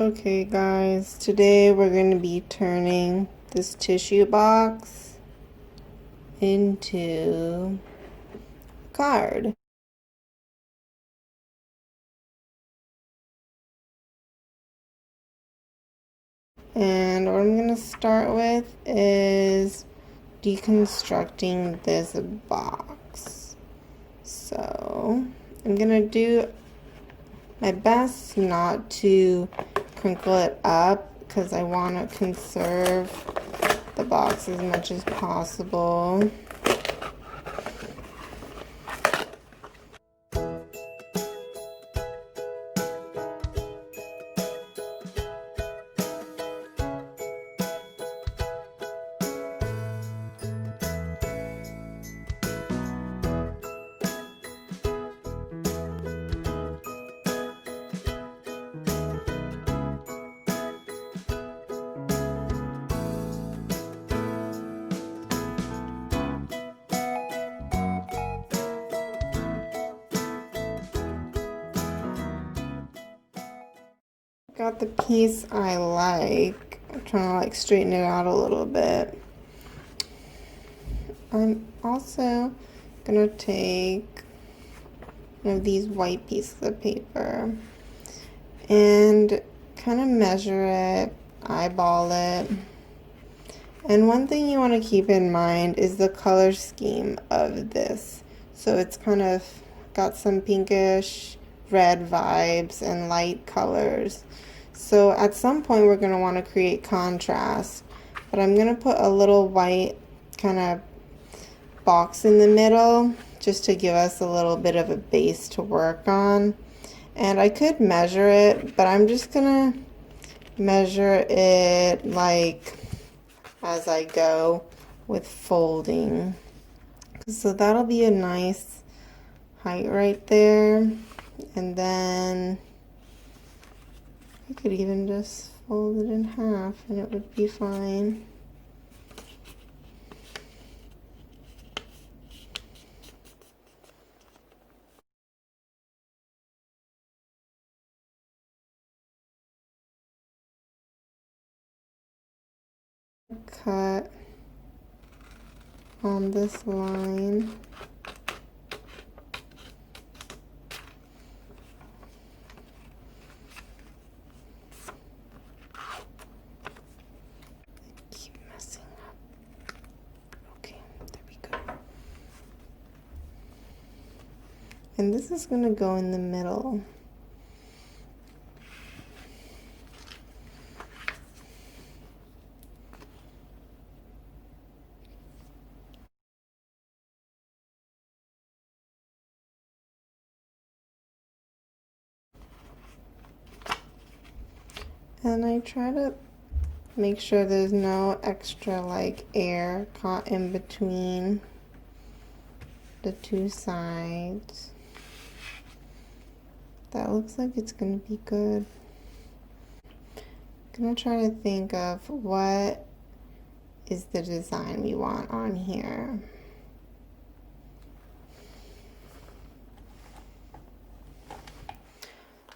Okay guys, today we're going to be turning this tissue box into a card. And what I'm going to start with is deconstructing this box. So I'm going to do my best not to crinkle it up because I want to conserve the box as much as possible. Got the piece I like. I'm trying to straighten it out a little bit. I'm also gonna take one of these white pieces of paper and kind of measure it, eyeball it. And one thing you want to keep in mind is the color scheme of this. So it's kind of got some pinkish red vibes and light colors. So at some point we're going to want to create contrast, but I'm going to put a little white kind of box in the middle just to give us a little bit of a base to work on. And I could measure it, but I'm just going to measure it like as I go with folding. So that'll be a nice height right there. And then I could even just fold it in half and it would be fine. Cut on this line. Keep messing up. Okay, there we go. And this is going to go in the middle. And I try to make sure there's no extra air caught in between the two sides. That looks like it's gonna be good. I'm gonna try to think of what is the design we want on here.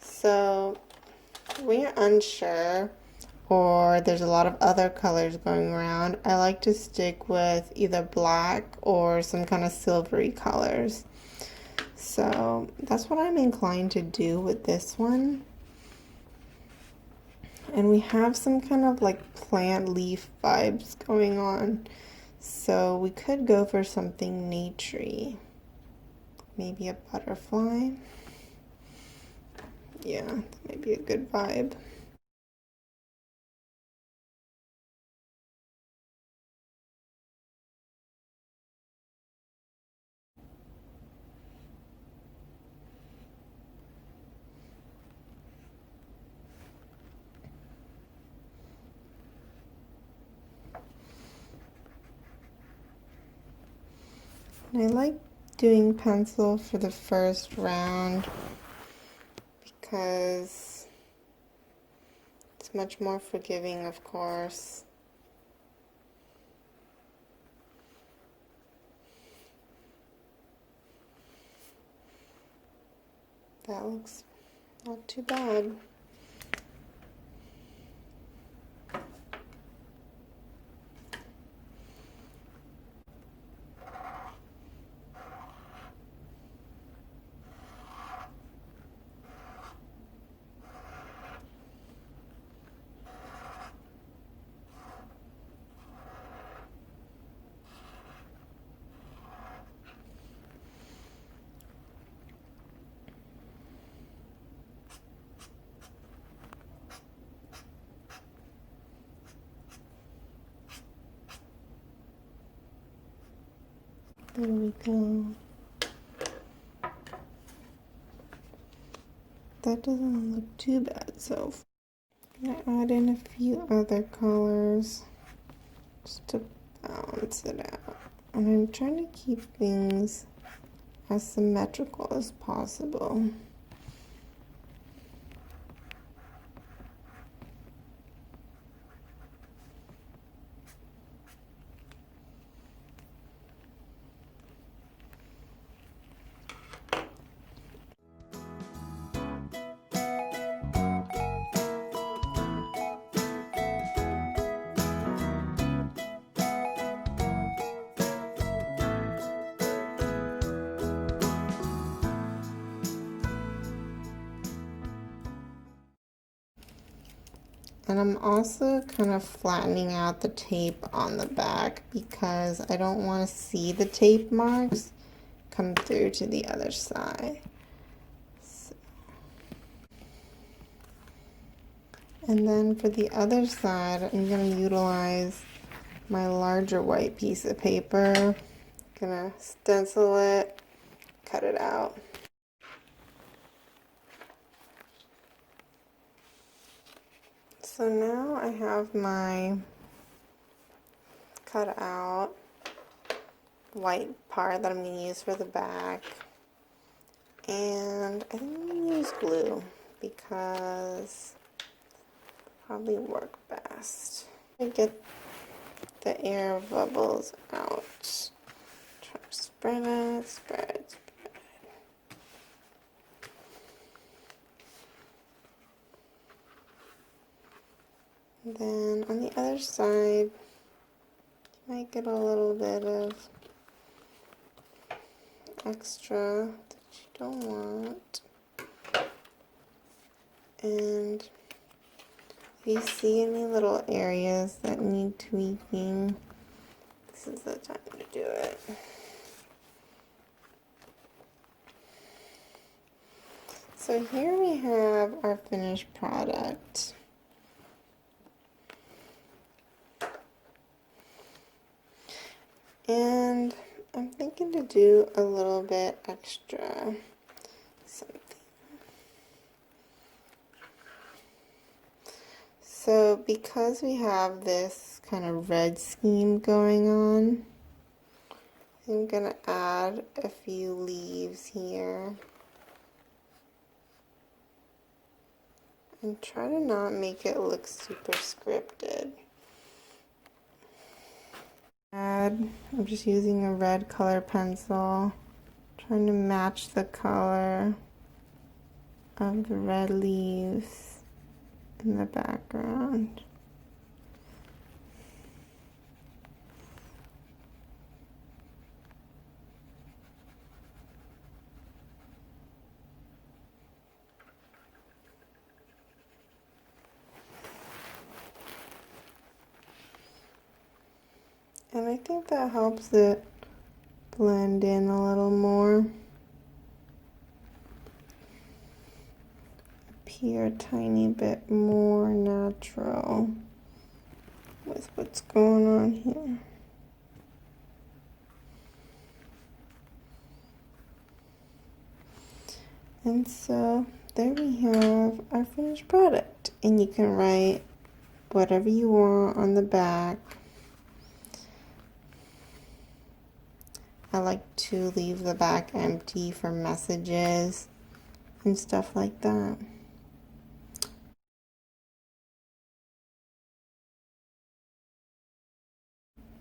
So when you're unsure or there's a lot of other colors going around, I like to stick with either black or some kind of silvery colors. So that's what I'm inclined to do with this one. And we have some kind of plant leaf vibes going on. So we could go for something naturey. Maybe a butterfly. Yeah, that might be a good vibe. And I like doing pencil for the first round because it's much more forgiving, of course. That looks not too bad. There we go. That doesn't look too bad, so I'm gonna add in a few other colors just to balance it out. And I'm trying to keep things as symmetrical as possible. And I'm also kind of flattening out the tape on the back because I don't want to see the tape marks come through to the other side. So. And then for the other side, I'm going to utilize my larger white piece of paper. Gonna stencil it, cut it out. So now I have my cut out white part that I'm going to use for the back. And I think I'm going to use glue because it'll probably work best. I get the air bubbles out. Try to spread it, spread it, spread it. Then on the other side, you might get a little bit of extra that you don't want. And if you see any little areas that need tweaking, this is the time to do it. So here we have our finished product. And I'm thinking to do a little bit extra something. So because we have this kind of red scheme going on, I'm going to add a few leaves here. And try to not make it look super scripted. I'm just using a red color pencil, trying to match the color of the red leaves in the background. And I think that helps it blend in a little more. Appear a tiny bit more natural with what's going on here. And so there we have our finished product. And you can write whatever you want on the back. I like to leave the back empty for messages and stuff like that.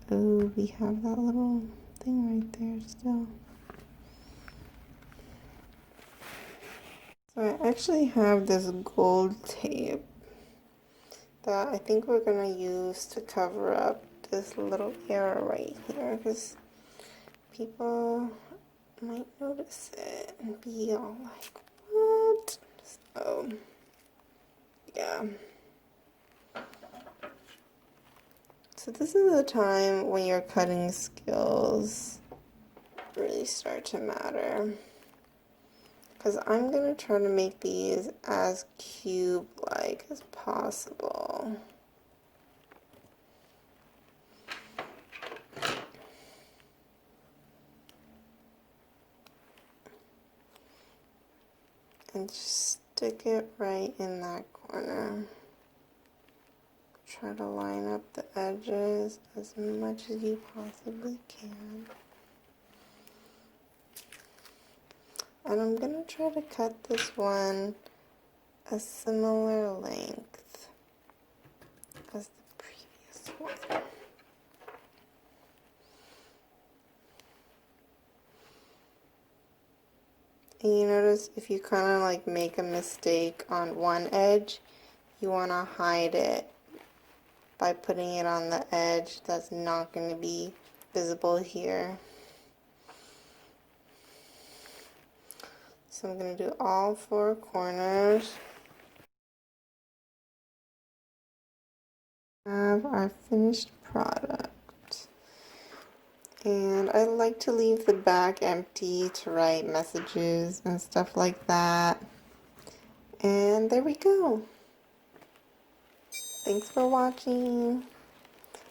Oh, we have that little thing right there still. So I actually have this gold tape that I think we're going to use to cover up this little error right here because people might notice it and be all like, what? So, yeah. So this is the time when your cutting skills really start to matter. Because I'm going to try to make these as cube-like as possible. and just stick it right in that corner. Try to line up the edges as much as you possibly can. And I'm going to try to cut this one a similar length as the previous one. And you notice if you kind of like make a mistake on one edge, you want to hide it by putting it on the edge that's not going to be visible here. So I'm going to do all 4 corners. Have our finished product. And I like to leave the back empty to write messages and stuff like that. And there we go. Thanks for watching.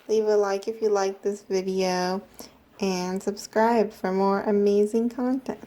Leave a like if you like this video and subscribe for more amazing content.